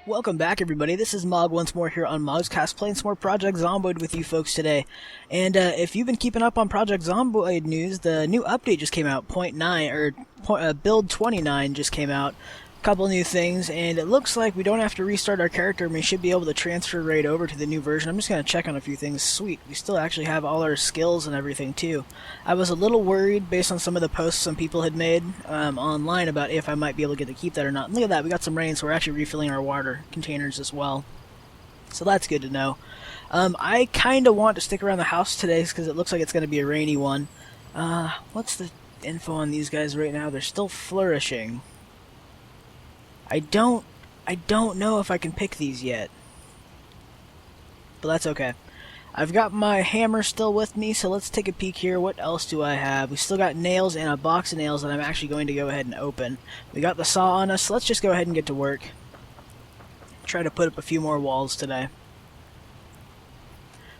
Welcome back, everybody. This is Mog once more here on Mog's Cast, playing some more Project Zomboid with you folks today. And if you've been keeping up on Project Zomboid news, the new update just came out, build 29 just came out. A couple new things, and it looks like we don't have to restart our character, and we should be able to transfer right over to the new version. I'm just going to check on a few things. Sweet, we still actually have all our skills and everything, too. I was a little worried, based on some of the posts some people had made online, about if I might be able to get to keep that or not. And look at that, we got some rain, so we're actually refilling our water containers as well. So that's good to know. I kind of want to stick around the house today, because it looks like it's going to be a rainy one. What's the info on these guys right now? They're still flourishing. I don't know if I can pick these yet. But that's okay. I've got my hammer still with me, so let's take a peek here. What else do I have? We still got nails and a box of nails that I'm actually going to go ahead and open. We got the saw on us, so let's just go ahead and get to work. Try to put up a few more walls today.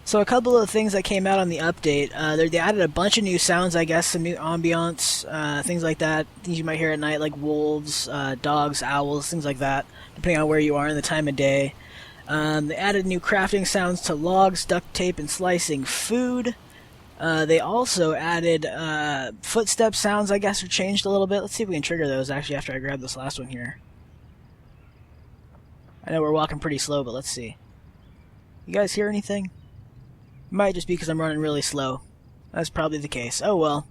So a couple of things that came out on the update, they added a bunch of new sounds, I guess, some new ambiance, things like that, things you might hear at night, like wolves, dogs, owls, things like that, depending on where you are in the time of day. They added new crafting sounds to logs, duct tape, and slicing food. They also added footstep sounds, I guess, are changed a little bit. Let's see if we can trigger those, actually, after I grab this last one here. I know we're walking pretty slow, but let's see. You guys hear anything? Might just be because I'm running really slow. That's probably the case. Oh well.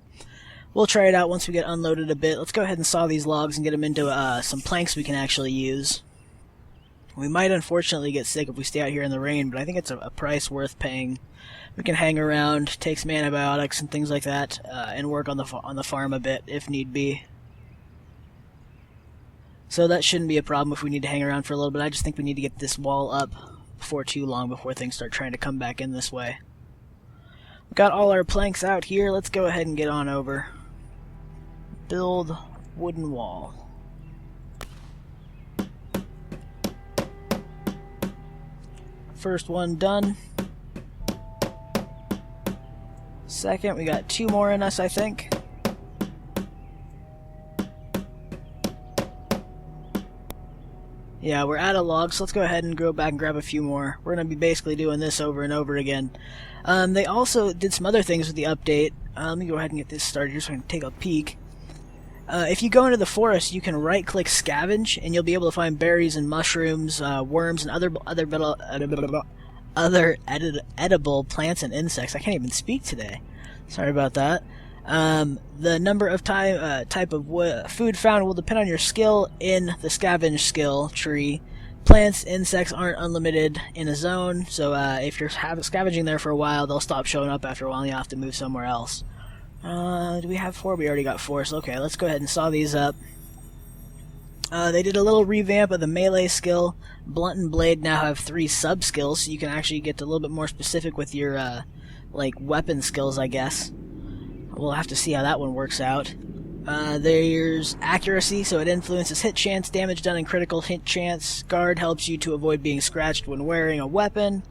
We'll try it out once we get unloaded a bit. Let's go ahead and saw these logs and get them into some planks we can actually use. We might unfortunately get sick if we stay out here in the rain, but I think it's a price worth paying. We can hang around, take some antibiotics and things like that, and work on the farm a bit if need be. So that shouldn't be a problem if we need to hang around for a little bit. I just think we need to get this wall up before too long, before things start trying to come back in this way. Got all our planks out here. Let's go ahead and get on over. Build wooden wall. First one done. Second, we got 2 more in us, I think. Yeah, we're out of logs, so let's go ahead and go back and grab a few more. We're going to be basically doing this over and over again. They also did some other things with the update. Let me go ahead and get this started just so I can take a peek. If you go into the forest, you can right-click scavenge, and you'll be able to find berries and mushrooms, worms, and other edible plants and insects. I can't even speak today. Sorry about that. The number of type of food found will depend on your skill in the scavenge skill tree. Plants, insects aren't unlimited in a zone, so if you're scavenging there for a while, they'll stop showing up after a while and you'll have to move somewhere else. Do we have 4? We already got 4, so okay, let's go ahead and saw these up. They did a little revamp of the melee skill. Blunt and Blade now have 3 sub-skills, so you can actually get a little bit more specific with your like weapon skills, I guess. We'll have to see how that one works out. There's accuracy, so it influences hit chance, damage done, and critical hit chance. Guard helps you to avoid being scratched when wearing a weapon.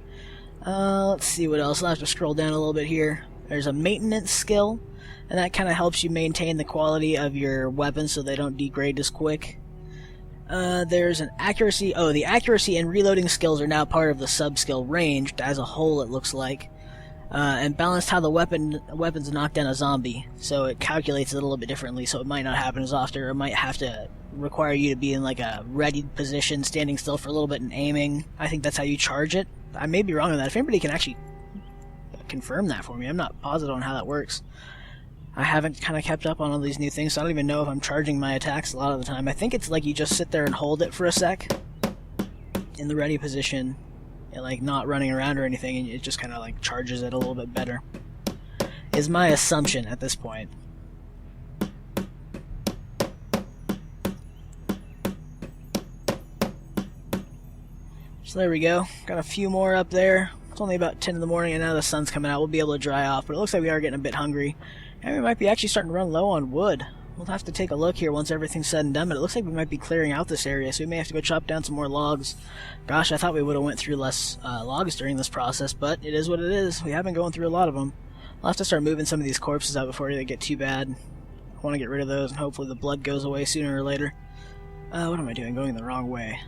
Let's see what else. I'll have to scroll down a little bit here. There's a maintenance skill, and that kind of helps you maintain the quality of your weapons so they don't degrade as quick. There's an accuracy. Oh, the accuracy and reloading skills are now part of the sub-skill range as a whole, it looks like. And balanced how the weapons knock down a zombie, so it calculates it a little bit differently, so it might not happen as often, or it might have to require you to be in like a ready position, standing still for a little bit and aiming. I think that's how you charge it. I may be wrong on that. If anybody can actually confirm that for me, I'm not positive on how that works. I haven't kind of kept up on all these new things, so I don't even know if I'm charging my attacks a lot of the time. I think it's like you just sit there and hold it for a sec in the ready position. And, like, not running around or anything, and it just kind of like charges it a little bit better, is my assumption at this point. So there we go. Got a few more up there. It's only about 10 in the morning, and now the sun's coming out. We'll be able to dry off, but it looks like we are getting a bit hungry, and we might be actually starting to run low on wood. We'll have to take a look here once everything's said and done, but it looks like we might be clearing out this area, so we may have to go chop down some more logs. Gosh, I thought we would have went through less logs during this process, but it is what it is. We have been going through a lot of them. I'll have to start moving some of these corpses out before they get too bad. I want to get rid of those, and hopefully the blood goes away sooner or later. What am I doing? Going the wrong way.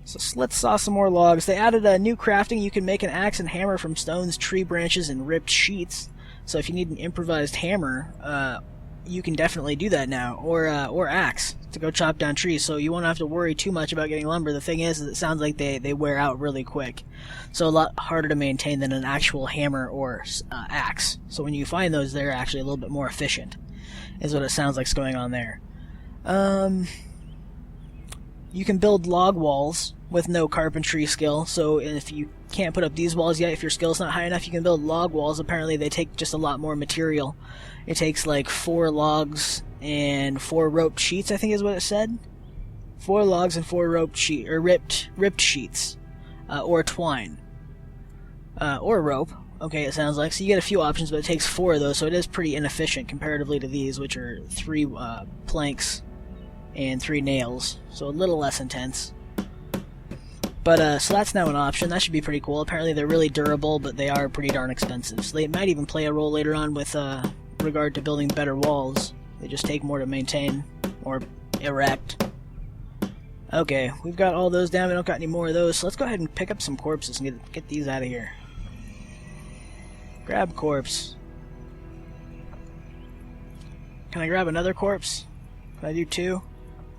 So let's saw some more logs. They added a new crafting. You can make an axe and hammer from stones, tree branches, and ripped sheets. So if you need an improvised hammer, you can definitely do that now, or axe to go chop down trees. So you won't have to worry too much about getting lumber. The thing is, it sounds like they wear out really quick, so a lot harder to maintain than an actual hammer or axe. So when you find those, they're actually a little bit more efficient, is what it sounds like's going on there. You can build log walls with no carpentry skill, so if you can't put up these walls yet, if your skill's not high enough, you can build log walls. Apparently they take just a lot more material. It takes like 4 logs and 4 roped sheets, I think is what it said. 4 logs and 4 ripped sheets, or twine, or rope. Okay, it sounds like. So you get a few options, but it takes 4 of those, so it is pretty inefficient comparatively to these, which are 3 planks and 3 nails, so a little less intense. But, so that's now an option. That should be pretty cool. Apparently they're really durable, but they are pretty darn expensive. So they might even play a role later on with regard to building better walls. They just take more to maintain or erect. Okay, we've got all those down. We don't got any more of those, so let's go ahead and pick up some corpses and get these out of here. Grab corpse. Can I grab another corpse? Can I do 2?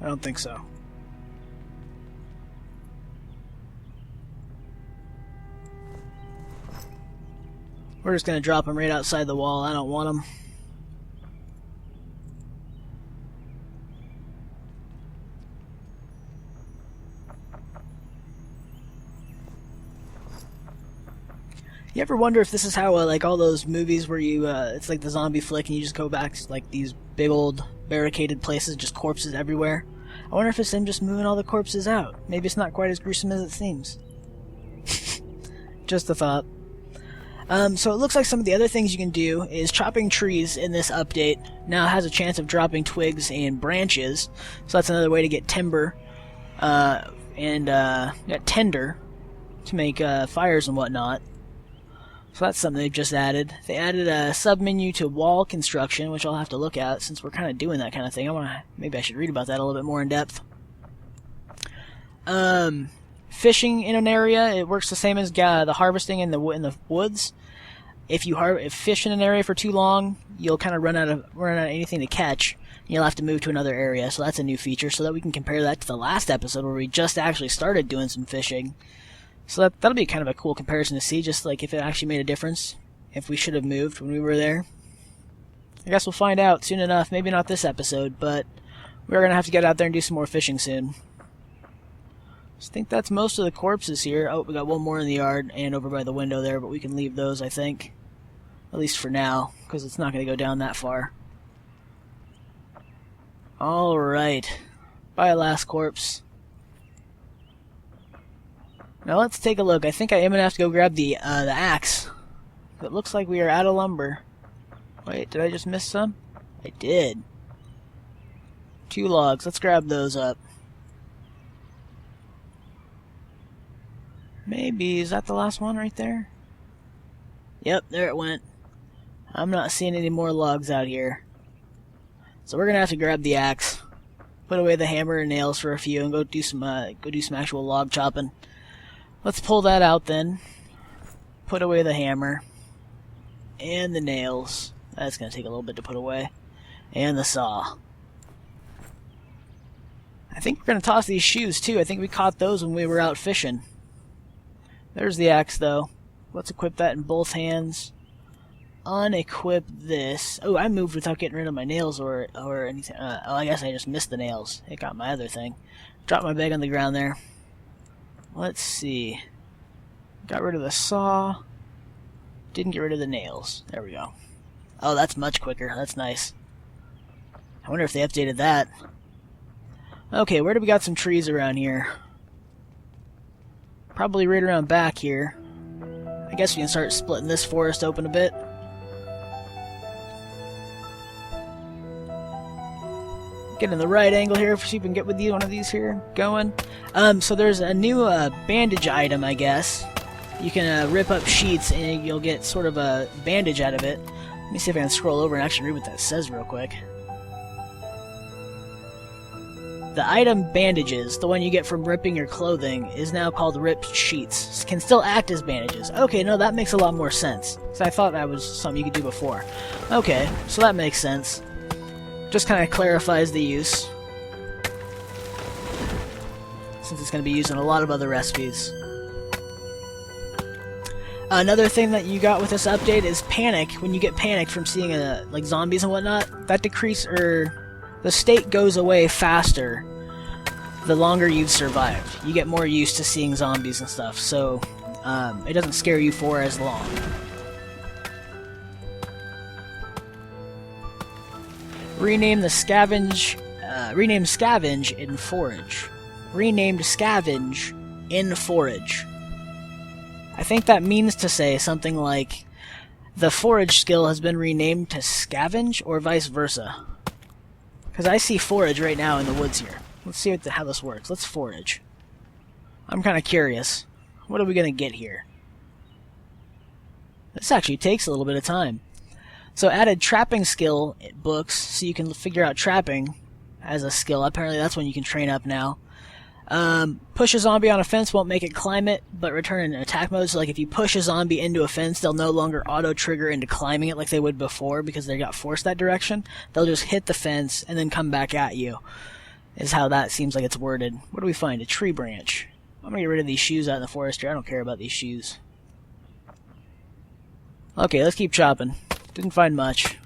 I don't think so. We're just going to drop them right outside the wall. I don't want them. You ever wonder if this is how, like, all those movies where you, it's like the zombie flick and you just go back to, like, these big old barricaded places, just corpses everywhere? I wonder if it's them just moving all the corpses out. Maybe it's not quite as gruesome as it seems. Just a thought. So it looks like some of the other things you can do is chopping trees in this update now has a chance of dropping twigs and branches. So that's another way to get timber, and tinder to make fires and whatnot. So that's something they've just added. They added a sub-menu to wall construction, which I'll have to look at since we're kind of doing that kind of thing. Maybe I should read about that a little bit more in depth. Fishing in an area, it works the same as the harvesting in the woods. If you fish in an area for too long, you'll kind of run out of anything to catch. And you'll have to move to another area. So that's a new feature, so that we can compare that to the last episode where we just actually started doing some fishing. So that'll be kind of a cool comparison to see, just like if it actually made a difference, if we should have moved when we were there. I guess we'll find out soon enough. Maybe not this episode, but we're going to have to get out there and do some more fishing soon. I think that's most of the corpses here. Oh, we got one more in the yard and over by the window there, but we can leave those, I think. At least for now, because it's not going to go down that far. Alright. Bye, last corpse. Now let's take a look. I think I am going to have to go grab the axe. It looks like we are out of lumber. Wait, did I just miss some? I did. 2 logs. Let's grab those up. Maybe, is that the last one right there? Yep, there it went. I'm not seeing any more logs out here. So we're going to have to grab the axe. Put away the hammer and nails for a few and go do some actual log chopping. Let's pull that out then. Put away the hammer. And the nails. That's going to take a little bit to put away. And the saw. I think we're going to toss these shoes too. I think we caught those when we were out fishing. There's the axe though. Let's equip that in both hands. Unequip this. Oh, I moved without getting rid of my nails or anything. Oh, I guess I just missed the nails. It got my other thing. Dropped my bag on the ground there. Let's see. Got rid of the saw. Didn't get rid of the nails. There we go. Oh, that's much quicker. That's nice. I wonder if they updated that. Okay, where do we got some trees around here? Probably right around back here. I guess we can start splitting this forest open a bit. Get in the right angle here so you can get with one of these here going. So there's a new bandage item, I guess. You can rip up sheets and you'll get sort of a bandage out of it. Let me see if I can scroll over and actually read what that says real quick. The item bandages, the one you get from ripping your clothing, is now called ripped sheets. Can still act as bandages. Okay, no, that makes a lot more sense. Because I thought that was something you could do before. Okay, so that makes sense. Just kind of clarifies the use. Since it's going to be used in a lot of other recipes. Another thing that you got with this update is panic. When you get panicked from seeing like zombies and whatnot, that the state goes away faster the longer you've survived. You get more used to seeing zombies and stuff, so it doesn't scare you for as long. Rename scavenge in forage. Renamed scavenge in forage. I think that means to say something like the forage skill has been renamed to scavenge, or vice versa. Because I see forage right now in the woods here. Let's see how this works. Let's forage. I'm kind of curious. What are we going to get here? This actually takes a little bit of time. So added trapping skill books, so you can figure out trapping as a skill. Apparently that's one you can train up now. Push a zombie on a fence won't make it climb it, but return in attack mode. So like if you push a zombie into a fence, they'll no longer auto-trigger into climbing it like they would before because they got forced that direction. They'll just hit the fence and then come back at you, is how that seems like it's worded. What do we find? A tree branch. I'm gonna get rid of these shoes out in the forest here. I don't care about these shoes. Okay, let's keep chopping. Didn't find much.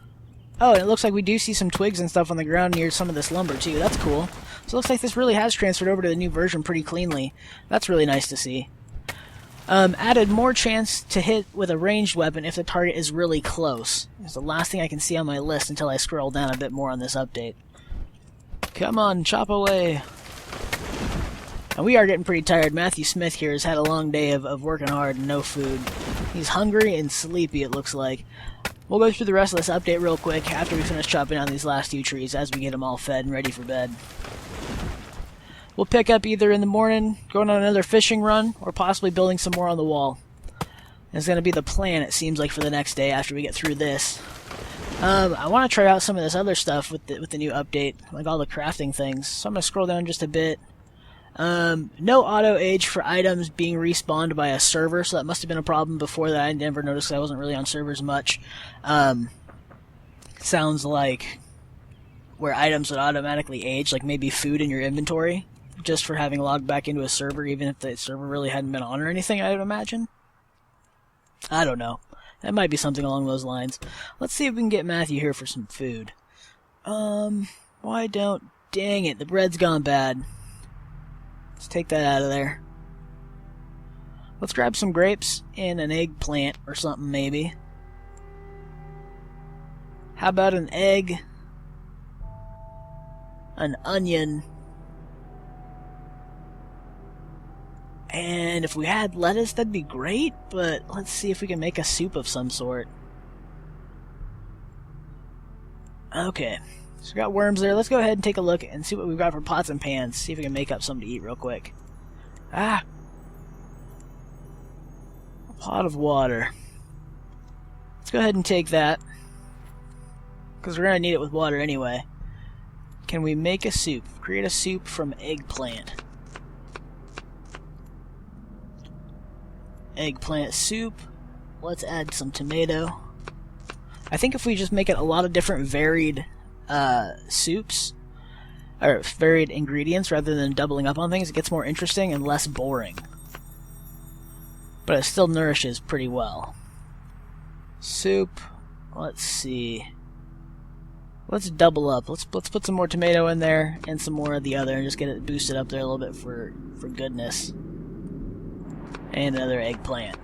Oh, and it looks like we do see some twigs and stuff on the ground near some of this lumber too. That's cool. So it looks like this really has transferred over to the new version pretty cleanly. That's really nice to see. Added more chance to hit with a ranged weapon if the target is really close. It's the last thing I can see on my list until I scroll down a bit more on this update. Come on, chop away. And we are getting pretty tired. Matthew Smith here has had a long day of working hard and no food. He's hungry and sleepy, it looks like. We'll go through the rest of this update real quick after we finish chopping down these last few trees as we get them all fed and ready for bed. We'll pick up either in the morning, going on another fishing run, or possibly building some more on the wall. And it's going to be the plan, it seems like, for the next day after we get through this. I want to try out some of this other stuff with the new update, like all the crafting things. So I'm going to scroll down just a bit. No auto age for items being respawned by a server, so that must have been a problem before that. I never noticed. I wasn't really on servers much. Sounds like where items would automatically age, like maybe food in your inventory, just for having logged back into a server, even if the server really hadn't been on or anything, I would imagine. I don't know. That might be something along those lines. Let's see if we can get Matthew here for some food. Why don't... Dang it, the bread's gone bad. Let's take that out of there. Let's grab some grapes and an eggplant or something, maybe. How about an egg? An onion. And if we had lettuce, that'd be great, but let's see if we can make a soup of some sort. Okay. So we got worms there. Let's go ahead and take a look and see what we've got for pots and pans. See if we can make up something to eat real quick. A pot of water. Let's go ahead and take that, because we're going to need it with water anyway. Can we make a soup? Create a soup from eggplant. Eggplant soup. Let's add some tomato. I think if we just make it a lot of different varied soups, or varied ingredients rather than doubling up on things, it gets more interesting and less boring. But it still nourishes pretty well. Soup. Let's see. Let's double up. Let's put some more tomato in there and some more of the other and just get it boosted up there a little bit for goodness. And another eggplant.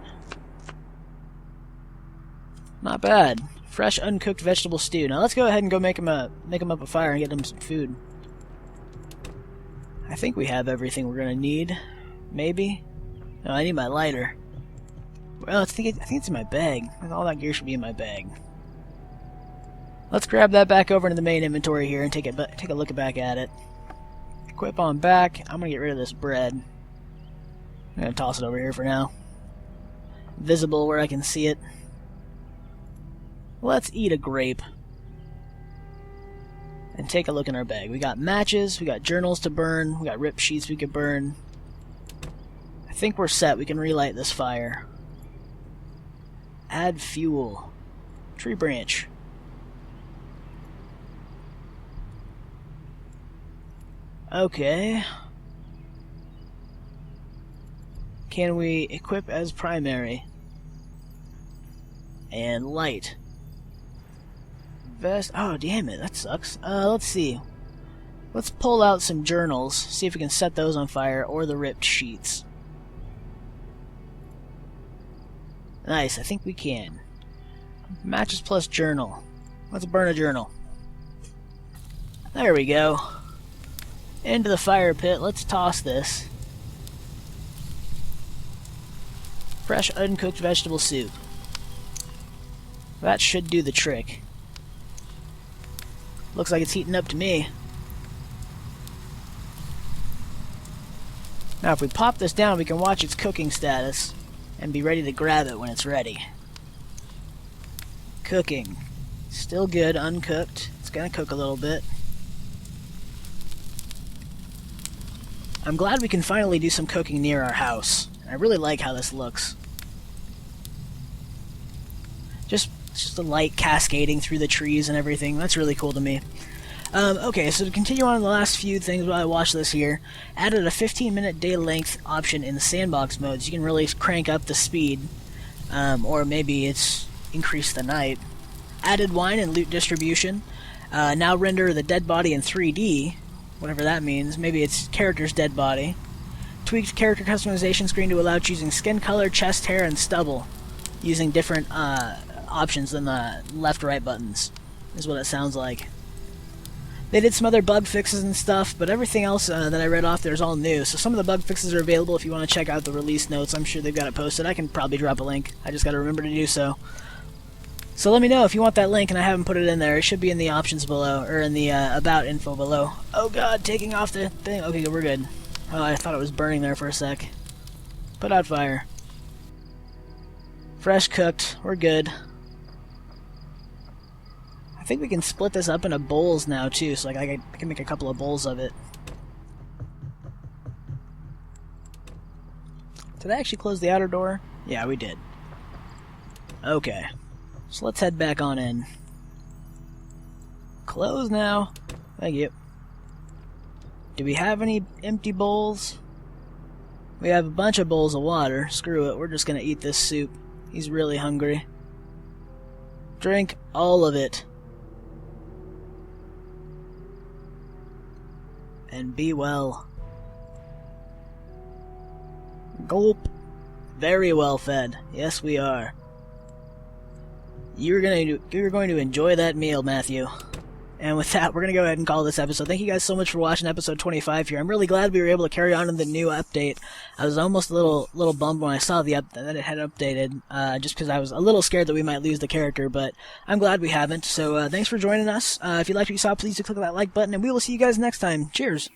Not bad. Fresh uncooked vegetable stew. Now let's go ahead and go make him up a fire and get him some food. I think we have everything we're gonna need. Maybe. No, I need my lighter. Well, I think it's in my bag. All that gear should be in my bag. Let's grab that back over into the main inventory here and take a look back at it. Equip on back. I'm gonna get rid of this bread. I'm gonna toss it over here for now. Visible where I can see it. Let's eat a grape. and take a look in our bag. We got matches, we got journals to burn, we got rip sheets we could burn. I think we're set. We can relight this fire. Add fuel. Tree branch. Okay. Can we equip as primary? And light. Vest. Oh, damn it. That sucks. Let's see. Let's pull out some journals. See if we can set those on fire, or the ripped sheets. Nice. I think we can. Matches plus journal. Let's burn a journal. There we go. Into the fire pit. Let's toss this. Fresh uncooked vegetable soup. That should do the trick. Looks like it's heating up to me. Now if we pop this down, we can watch its cooking status and be ready to grab it when it's ready. Cooking. Still good, uncooked. It's gonna cook a little bit. I'm glad we can finally do some cooking near our house. I really like how this looks. Just the light cascading through the trees and everything. That's really cool to me. Okay, so to continue on the last few things while I watch this here, added a 15-minute day length option in the sandbox mode, so you can really crank up the speed, or maybe it's increased the night. Added wine and loot distribution. Now render the dead body in 3D, whatever that means. Maybe it's character's dead body. Tweaked character customization screen to allow choosing skin color, chest hair, and stubble, using different options than the left-right buttons, is what it sounds like. They did some other bug fixes and stuff, but everything else that I read off there is all new. So some of the bug fixes are available if you want to check out the release notes. I'm sure they've got it posted. I can probably drop a link. I just got to remember to do so. So let me know if you want that link, and I haven't put it in there. It should be in the options below, or in the about info below. Oh god, taking off the thing. Okay, we're good. Oh, I thought it was burning there for a sec. Put out fire. Fresh cooked. We're good. I think we can split this up into bowls now too, so like I can make a couple of bowls of it. Did I actually close the outer door? Yeah, we did. Okay. So let's head back on in. Close now. Thank you. Do we have any empty bowls? We have a bunch of bowls of water. Screw it, we're just gonna eat this soup. He's really hungry. Drink all of it. And be well. Gulp. Very well fed. Yes, we are. You're going to enjoy that meal, Matthew. And with that, we're going to go ahead and call this episode. Thank you guys so much for watching episode 25 here. I'm really glad we were able to carry on in the new update. I was almost a little bummed when I saw that it had updated, just because I was a little scared that we might lose the character, but I'm glad we haven't. So thanks for joining us. If you liked what you saw, please do click that like button, and we will see you guys next time. Cheers!